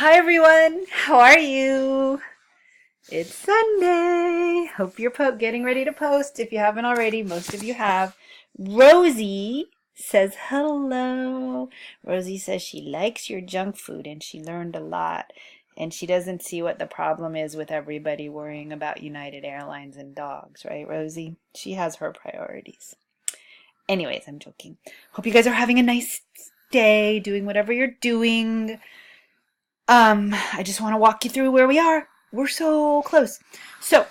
Hi everyone, how are you? It's Sunday. Hope you're getting ready to post. If you haven't already, most of you have. Rosie says hello. Rosie says she likes your junk food and she learned a lot. And she doesn't see what the problem is with everybody worrying about United Airlines and dogs, right, Rosie? She has her priorities. Anyways, I'm joking. Hope you guys are having a nice day, doing whatever you're doing. I just want to walk you through where we are. We're so close. So,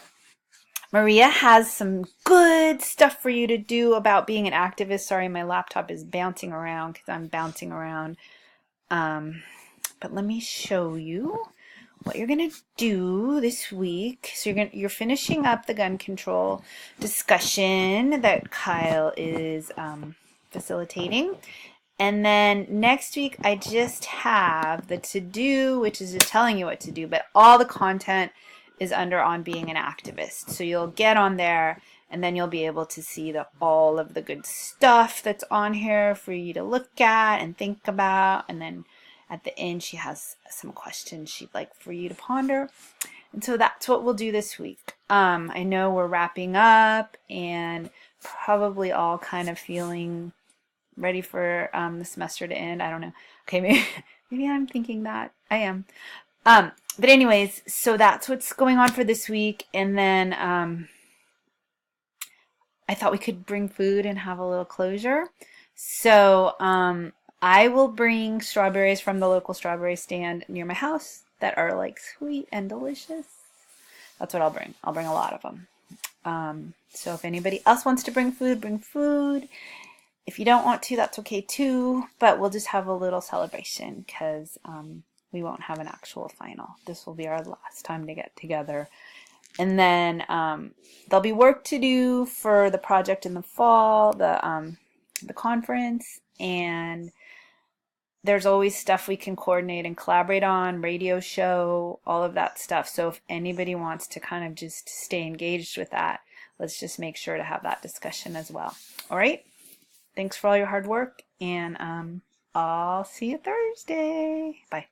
Maria has some good stuff for you to do about being an activist. Sorry, my laptop is bouncing around because I'm bouncing around. But let me show you what you're gonna do this week. So you're finishing up the gun control discussion that Kyle is facilitating. And then next week, I just have the to-do, which is just telling you what to do, but all the content is under on being an activist. So you'll get on there and then you'll be able to see all of the good stuff that's on here for you to look at and think about. And then at the end, she has some questions she'd like for you to ponder. And so that's what we'll do this week. I know we're wrapping up and probably all kind of feeling ready for the semester to end. I don't know. Okay, maybe I'm thinking that. I am. But anyways, so that's what's going on for this week. And then I thought we could bring food and have a little closure. So I will bring strawberries from the local strawberry stand near my house that are like sweet and delicious. That's what I'll bring. I'll bring a lot of them. So if anybody else wants to bring food, bring food. If you don't want to, that's okay too, but we'll just have a little celebration because we won't have an actual final. This will be our last time to get together. And then there'll be work to do for the project in the fall, the conference, and there's always stuff we can coordinate and collaborate on, radio show, all of that stuff. So if anybody wants to kind of just stay engaged with that, let's just make sure to have that discussion as well. All right? Thanks for all your hard work, and I'll see you Thursday. Bye.